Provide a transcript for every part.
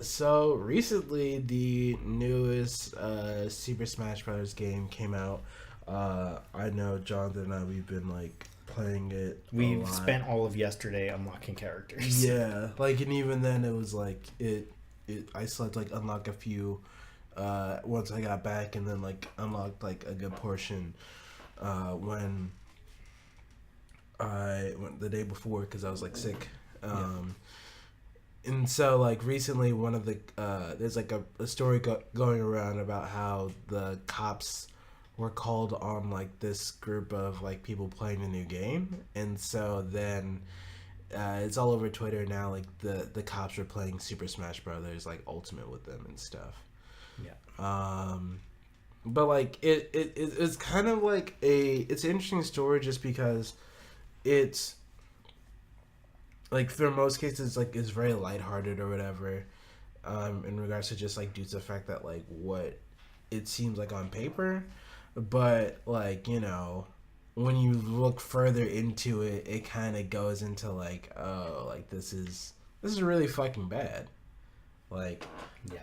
So recently, the newest Super Smash Bros. Game came out. I know Jonathan and I, we've been like playing it. We've spent all of yesterday unlocking characters. Yeah, like, and even then, it was like I still had to like unlock a few once I got back, and then like unlocked like a good portion when I went the day before because I was like sick. And so, like, recently, one of the there's like a story going around about how the cops were called on like this group of like people playing the new game, and so then it's all over Twitter now. Like the cops are playing Super Smash Brothers like Ultimate with them and stuff. Yeah. But like it's kind of like it's an interesting story just because it's like for most cases like it's very lighthearted or whatever, in regards to just like due to the fact that like what it seems like on paper, but like, you know, when you look further into it, it kind of goes into like, oh, like this is really fucking bad, like, Yeah.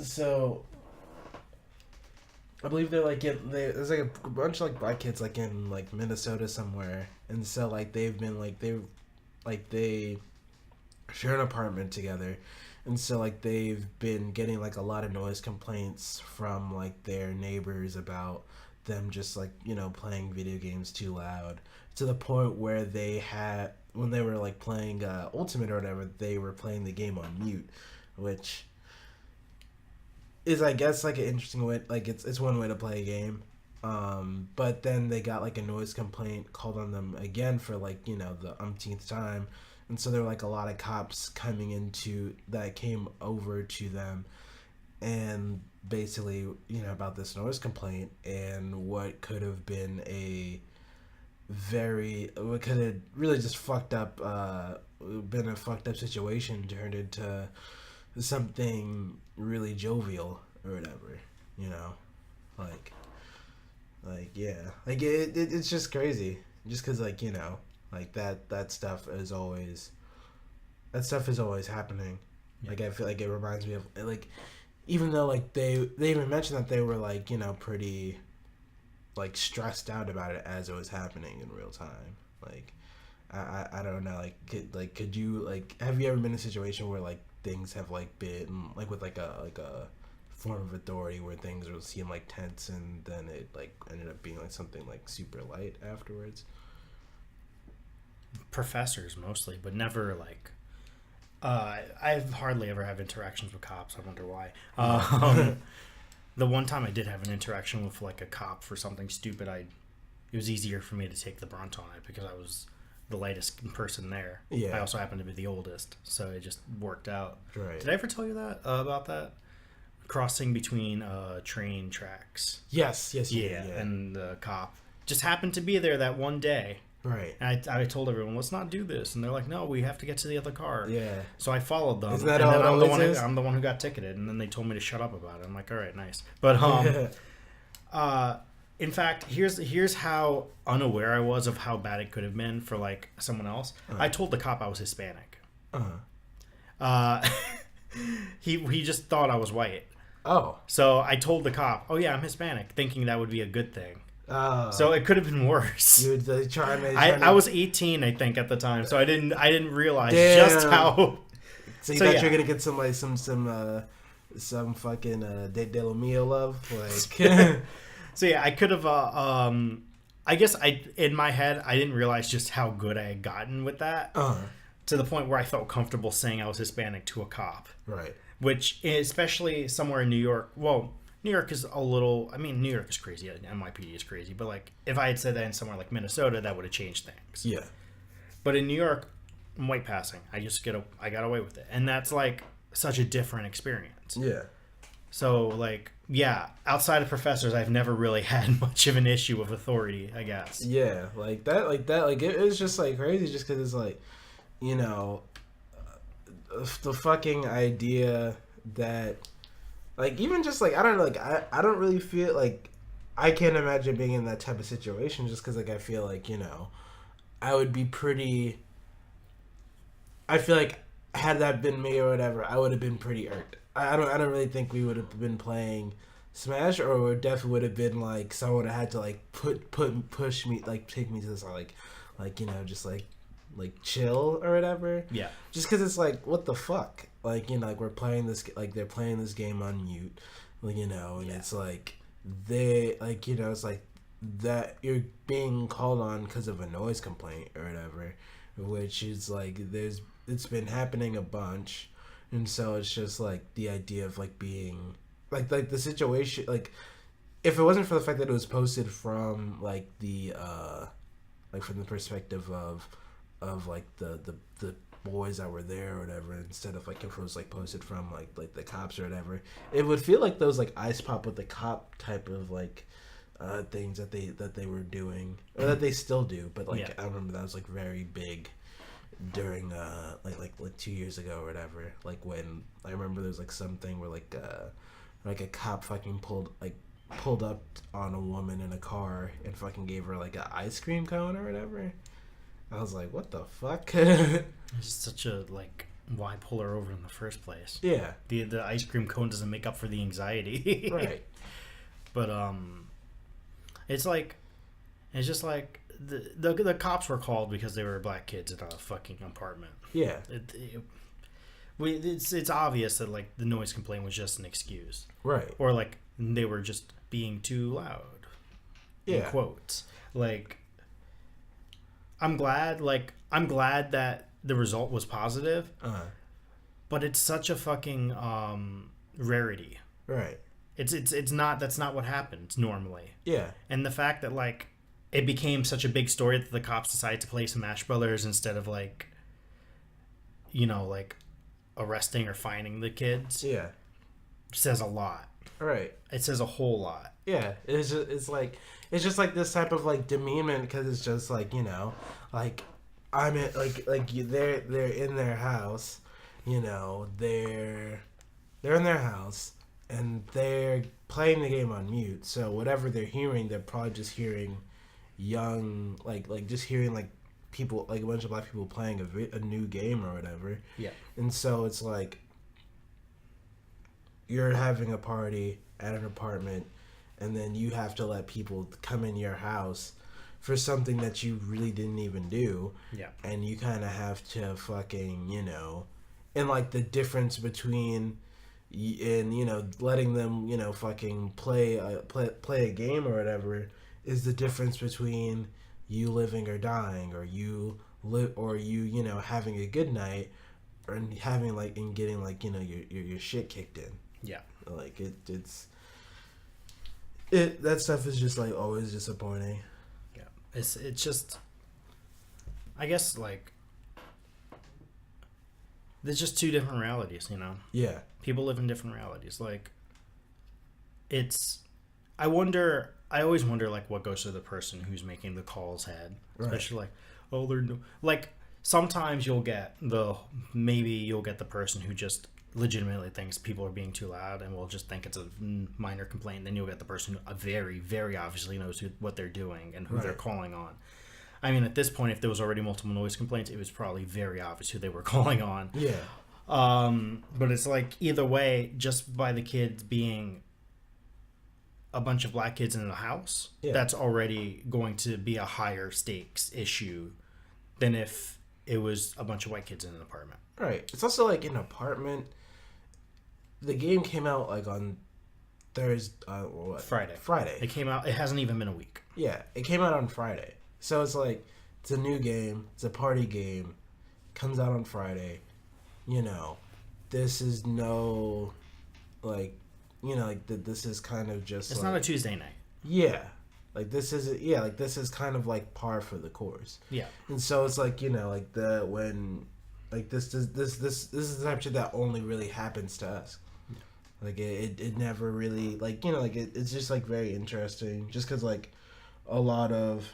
so I believe they're like there's like a bunch of like black kids like in like Minnesota somewhere, and so like they've been like they share an apartment together, and so like they've been getting like a lot of noise complaints from like their neighbors about them just like, you know, playing video games too loud, to the point where when they were like playing Ultimate or whatever, they were playing the game on mute, which is, I guess, like an interesting way, like it's one way to play a game. But then they got like a noise complaint called on them again for like, you know, the umpteenth time, and so there were like a lot of cops came over to them, and basically, you know, about this noise complaint, and what could have been what could have really just been a fucked up situation turned into something really jovial or whatever, you know, like yeah, like it's just crazy, just because, like, you know, like that stuff is always happening. Yeah. Like I feel like it reminds me of like, even though like they even mentioned that they were like, you know, pretty like stressed out about it as it was happening in real time. Like I don't know, could you, like, have you ever been in a situation where like things have like been like with like a form of authority where things will seem like tense, and then it like ended up being like something like super light afterwards? Professors mostly, but never like I've hardly ever had interactions with cops. I wonder why. The one time I did have an interaction with like a cop for something stupid, it was easier for me to take the brunt on it because I was the lightest person there. Yeah. I also happened to be the oldest, so it just worked out. Right. Did I ever tell you that about that? Crossing between train tracks. Yes. Yeah, and the cop just happened to be there that one day. Right. And I told everyone, let's not do this, and they're like, no, we have to get to the other car. Yeah. So I followed them. Isn't that and all then I'm the one who got ticketed, and then they told me to shut up about it. I'm like, all right, nice. But in fact, here's how unaware I was of how bad it could have been for like someone else. I told the cop I was Hispanic. He just thought I was white. Oh. So I told the cop, oh yeah, I'm Hispanic, thinking that would be a good thing. Oh. So it could have been worse. I was 18, I think, at the time, so I didn't realize just how. So you thought you were gonna get some fucking De La Mia love, like. So yeah, I could have. I guess in my head I didn't realize just how good I had gotten with that. To the point where I felt comfortable saying I was Hispanic to a cop. Right. Which, especially somewhere in New York, well, New York is a little, I mean, New York is crazy, NYPD is crazy, but like, if I had said that in somewhere like Minnesota, that would have changed things. Yeah. But in New York, I'm white passing. I got away with it. And that's like such a different experience. Yeah. So like, yeah, outside of professors, I've never really had much of an issue with authority, I guess. Yeah, like it was just like crazy just because it's like, you know, the fucking idea that, like, even just like, I don't know, like, I don't really feel like I can't imagine being in that type of situation just because, like, I feel like, you know, I would be pretty, I feel like had that been me or whatever, I would have been pretty irked. I don't really think we would have been playing Smash, or it definitely would have been like someone would have had to like push me, like take me to this, like just like chill or whatever. Yeah. Just because it's like, what the fuck, like like we're playing this, like they're playing this game on mute, like and it's like they like it's like that you're being called on because of a noise complaint or whatever, which is like it's been happening a bunch, and so it's just like the idea of like being like the situation, like if it wasn't for the fact that it was posted from like the like from the perspective of like the boys that were there or whatever, instead of like if it was like posted from like the cops or whatever, it would feel like those like ice pop with the cop type of like things that they were doing, or that they still do, but like I remember that was like very big during like 2 years ago or whatever, like when I remember there's like something where like a cop fucking pulled up on a woman in a car and fucking gave her like an ice cream cone or whatever. I was like, what the fuck? It's just such a like, why pull her over in the first place? Yeah, the ice cream cone doesn't make up for the anxiety. right. But it's just like the cops were called because they were black kids in a fucking apartment. Yeah. It's obvious that like the noise complaint was just an excuse, right? Or like they were just being too loud. In quotes. Like, I'm glad that the result was positive. But it's such a fucking rarity. Right. It's not, that's not what happens normally. Yeah. And the fact that like it became such a big story that the cops decided to play Smash Brothers instead of like like arresting or fining the kids. Yeah. Says a lot. Right. It says a whole lot. Yeah. It's just like this type of like demeanment, because it's just like like I'm in they're in their house, they're in their house and they're playing the game on mute, so whatever they're hearing, they're probably just hearing young just hearing like people, like a bunch of black people playing a new game or whatever. Yeah. And so it's like you're having a party at an apartment, and then you have to let people come in your house for something that you really didn't even do. Yeah. And you kind of have to fucking, and like the difference between letting them, fucking play a game or whatever is the difference between you living or dying, or you having a good night, or having like and getting like your shit kicked in. Yeah. Like that stuff is just like always disappointing. Yeah. It's just, I guess like there's just two different realities, Yeah. People live in different realities. Like I always wonder like what goes to the person who's making the calls head. Right. Especially like, oh, they're like, sometimes you'll get the person who just legitimately thinks people are being too loud and will just think it's a minor complaint. Then you'll get the person who very, very obviously knows what they're doing and who they're calling on. I mean, at this point, if there was already multiple noise complaints, it was probably very obvious who they were calling on. Yeah. But it's like, either way, just by the kids being a bunch of black kids in a house, that's already going to be a higher stakes issue than if it was a bunch of white kids in an apartment. Right. It's also like an apartment. The game came out like on Friday. It came out. It hasn't even been a week. Yeah, it came out on Friday. So it's like, it's a new game. It's a party game. Comes out on Friday. This is no, like, this is kind of just. It's not a Tuesday night. Yeah. Like this is kind of like par for the course. Yeah. And so it's like, like this is the type of shit that only really happens to us. Yeah. Like it never really, like, it's just like very interesting, just because like a lot of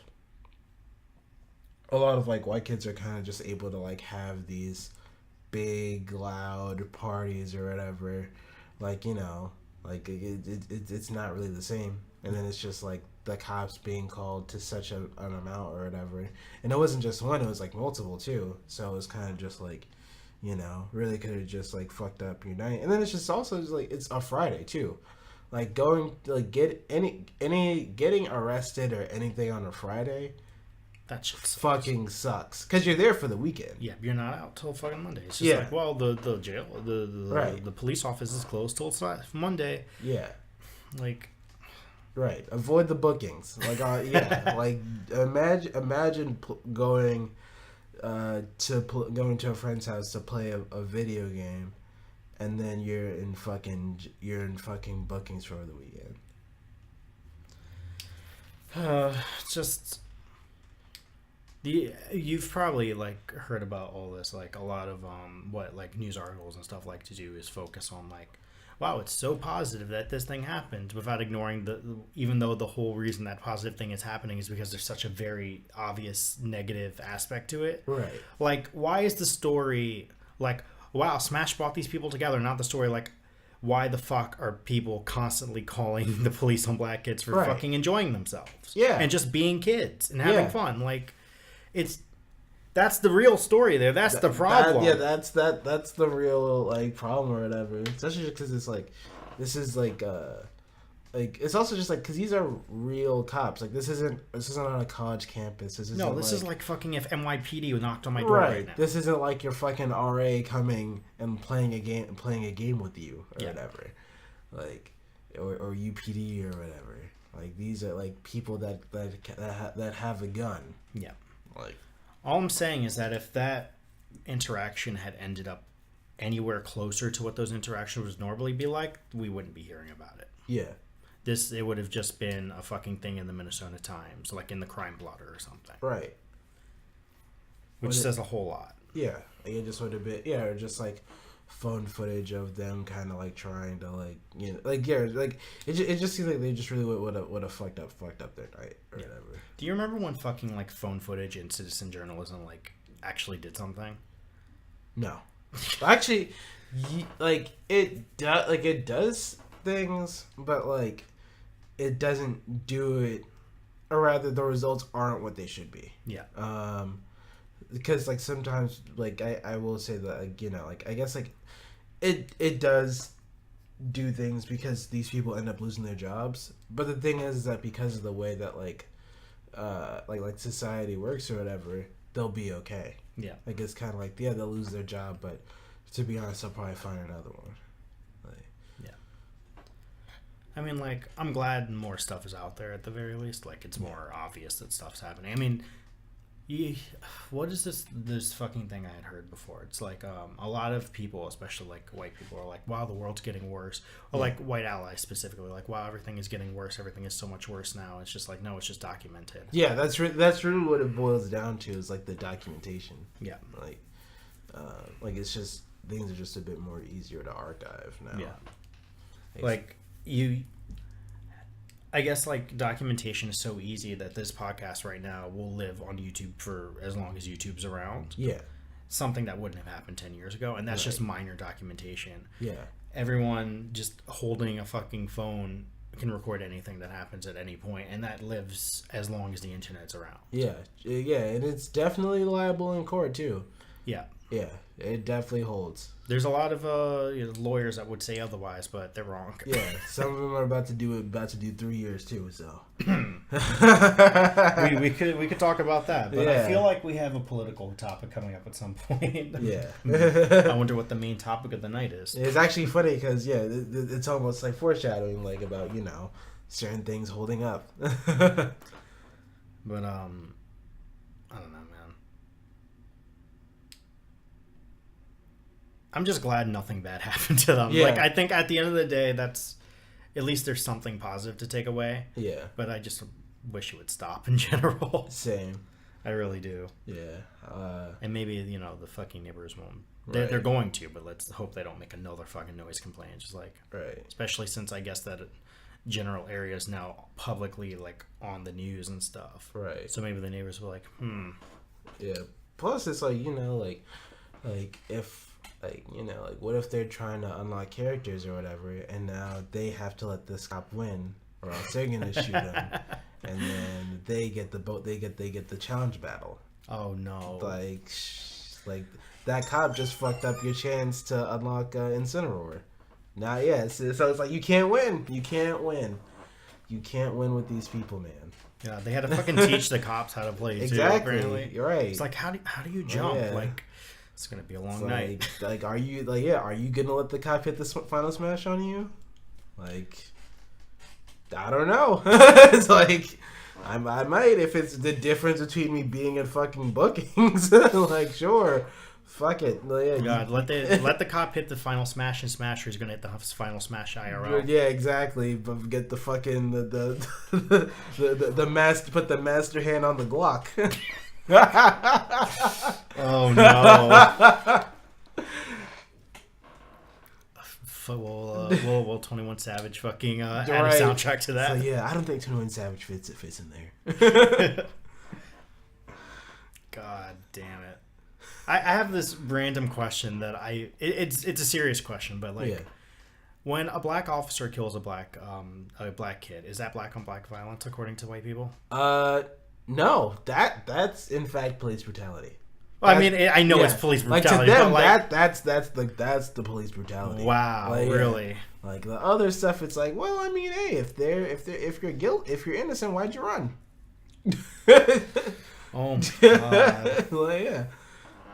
like white kids are kind of just able to like have these big loud parties or whatever, like, like it's not really the same. And then it's just like the cops being called to such an amount or whatever. And it wasn't just one, it was like multiple too. So it was kind of just like, You know, really could have just like fucked up your night. And then it's just also just, like it's a Friday too. Like going like getting arrested or anything on a Friday, that shit sucks. fucking sucks because you're there for the weekend. Yeah, you're not out till fucking Monday. It's just like, well, the jail, Right. the police office is closed till it's not Monday. Yeah. Like, right. Avoid the bookings. Like, yeah. Like, imagine going going to a friend's house to play a video game, and then you're in fucking bookings for the weekend. just you've probably like heard about all this. Like a lot of what like news articles and stuff like to do is focus on like, wow, it's so positive that this thing happened, without ignoring even though the whole reason that positive thing is happening is because there's such a very obvious negative aspect to it. Right. Like, why is the story like, wow, Smash brought these people together, not the story like, why the fuck are people constantly calling the police on black kids for fucking enjoying themselves? Yeah. And just being kids and having fun. Like, that's the real story there. That's the problem. That's the real like problem or whatever. Especially because it's like, this is like it's also just like because these are real cops. Like this isn't on a college campus. This is like fucking if NYPD knocked on my door right now. This isn't like your fucking RA coming and playing a game with you or whatever, like or UPD or whatever. Like these are like people that have a gun. Yeah. Like, all I'm saying is that if that interaction had ended up anywhere closer to what those interactions would normally be like, we wouldn't be hearing about it. Yeah. It would have just been a fucking thing in the Minnesota Times, like in the Crime Blotter or something. Right. Which says a whole lot. Yeah. Like it just would have been, or just like phone footage of them kind of like trying to like, you know, like, like it just seems like they just really would have fucked up their night or whatever. Do you remember when fucking like phone footage and citizen journalism like actually did something? No. Actually, like it does things, but like it doesn't do it, or rather the results aren't what they should be. Yeah. Because like sometimes like I will say that, like, you know, like I guess like it does do things because these people end up losing their jobs, but the thing is that because of the way that like society works or whatever, they'll be okay. Yeah. Like it's kind of like, yeah, they'll lose their job, but to be honest, they'll probably find another one. Like, yeah. I mean, like, I'm glad more stuff is out there at the very least. Like, it's more obvious that stuff's happening. I mean, what is this fucking thing I had heard before? It's like a lot of people, especially like white people, are like, wow, the world's getting worse. Or like white allies specifically, like, wow, everything is getting worse. Everything is so much worse now. It's just like, no, it's just documented. Yeah, that's really what it boils down to, is like the documentation. Yeah. Like it's just, things are just a bit more easier to archive now. Yeah. Like I guess like documentation is so easy that this podcast right now will live on YouTube for as long as YouTube's around. Yeah. Something that wouldn't have happened 10 years ago. And that's just minor documentation. Yeah. Everyone just holding a fucking phone can record anything that happens at any point, and that lives as long as the internet's around. Yeah. Yeah. And it's definitely liable in court too. Yeah. Yeah. It definitely holds. There's a lot of lawyers that would say otherwise, but they're wrong. Yeah, some of them are about to do 3 years too. So we could talk about that, but I feel like we have a political topic coming up at some point. Yeah, I wonder what the main topic of the night is. It's actually funny because it's almost like foreshadowing, like about, you know, certain things holding up. But I don't know, man. I'm just glad nothing bad happened to them. Yeah. Like, I think at the end of the day, that's at least there's something positive to take away. Yeah. But I just wish it would stop in general. Same. I really do. Yeah. And maybe, you know, the fucking neighbors won't. They're going to, but let's hope they don't make another fucking noise complaint. Just like, right. Especially since I guess that general area is now publicly like on the news and stuff. Right. So maybe the neighbors were like, Yeah. Plus, it's like, you know, like if. Like, you know, like, what if they're trying to unlock characters or whatever, and now they have to let this cop win, or else they're gonna shoot him, and then they get the challenge battle. Oh no! Like that cop just fucked up your chance to unlock Incineroar. Now, yeah, so it's like you can't win. You can't win. You can't win with these people, man. Yeah, they had to fucking teach the cops how to play too. Exactly. Apparently. You're right. It's like how do you jump? Yeah. Like it's gonna be a long It's night. Like, are you gonna let the cop hit the final smash on you? Like, I don't know. It's like I might if it's the difference between me being in fucking bookings. Like, sure. Fuck it. Yeah, God, let the cop hit the final smash, and Smasher's gonna hit the final smash IRL. Yeah, exactly. But get the fucking the master, put the master hand on the Glock. Oh no. We'll 21 Savage fucking add a soundtrack to that. So, yeah, I don't think 21 Savage fits in there. God damn it. I have this random question that it's a serious question, but like when a black officer kills a black kid, is that black on black violence according to white people? No, that's in fact police brutality. Well, I mean, I know it's police brutality. Like to them, but that's the police brutality. Wow, like, really? Like the other stuff, it's like, well, I mean, hey, if you're innocent, why'd you run? Oh my God. Like, yeah.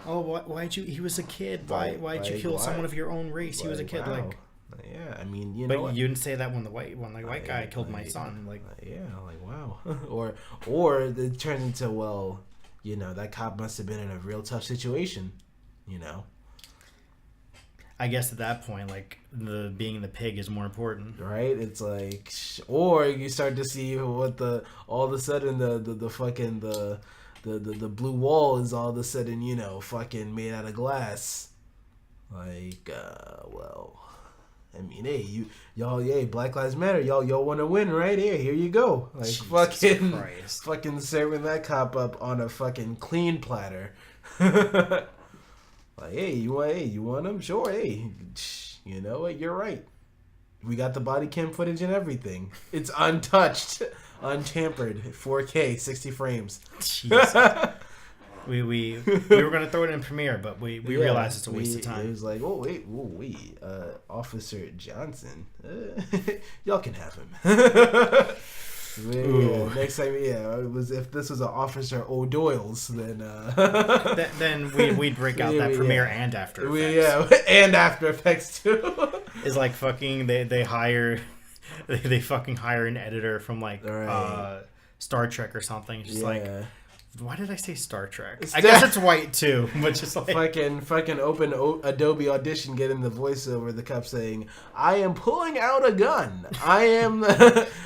Oh, why'd you? He was a kid. Why'd you kill someone of your own race? He was a kid. Wow. Like, yeah, I mean, you but know. But you didn't say that when the white guy killed my son. Like, yeah, like wow. or it turns into, well, you know, that cop must have been in a real tough situation. You know. I guess at that point, like being the pig is more important, right? It's like, or you start to see what all of a sudden the fucking the blue wall is all of a sudden, you know, fucking made out of glass. Like, well, I mean, hey, y'all, Black Lives Matter, y'all want to win, right? Here you go. Like, Jesus fucking serving that cop up on a fucking clean platter. Like, hey, you want him? Sure, hey, you know what? You're right. We got the body cam footage and everything. It's untouched, untampered, 4K, 60 frames. Jesus. we were gonna throw it in Premiere, but we realized it's a waste of time. It was like, wait, Officer Johnson, y'all can have him. Next time, it was if this was an Officer O'Doyle's, then then we'd break out that Premiere and After Effects. And After Effects too. It's like fucking they fucking hire an editor from like Star Trek or something. Just like, why did I say Star Trek? I guess it's white too, but just like fucking open Adobe Audition, get in the voiceover, the cop saying, "I am pulling out a gun. I am."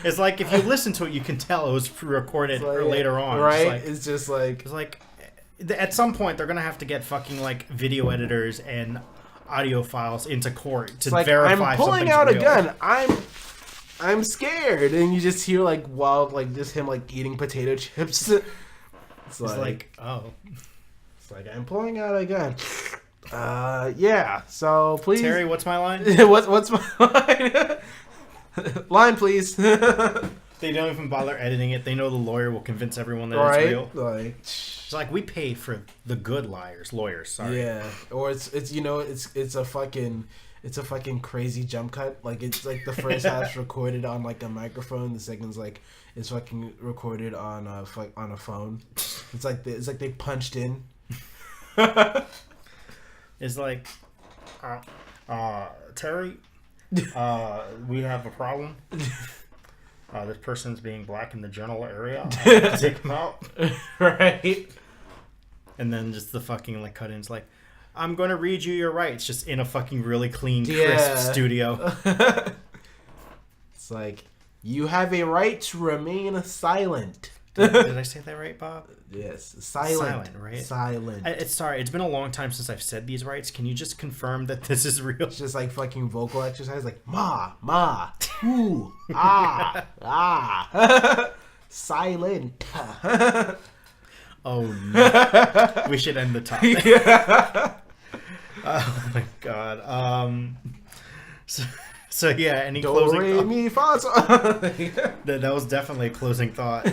It's like if you listen to it, you can tell it was pre-recorded later on, right? It's just like at some point they're gonna have to get fucking like video editors and audio files into court to verify. I'm pulling out a gun. I'm scared, and you just hear like just him like eating potato chips. It's like, I'm pulling out a gun. Yeah. So please, Terry, what's my line? what's my line? Line, please. They don't even bother editing it. They know the lawyer will convince everyone that it's real. Like, it's like we pay for the good lawyers. Sorry. Yeah. Or it's a fucking crazy jump cut. Like it's like the first half's recorded on like a microphone. The second's like it's fucking recorded on a phone. It's like they punched in. It's like, Terry, we have a problem. This person's being black in the general area. Take him out. Right. And then just the fucking like cut-ins like, I'm going to read you your rights, just in a fucking really clean, crisp studio. It's like, you have a right to remain silent. Did I say that right, Bob? Yes. Silent, right? Silent. It's been a long time since I've said these rights. Can you just confirm that this is real? It's just like fucking vocal exercise, like, ma, ooh, ah. Silent. Oh, no. We should end the topic. Yeah. Oh my god. So yeah, any closing thoughts? That That was definitely a closing thought.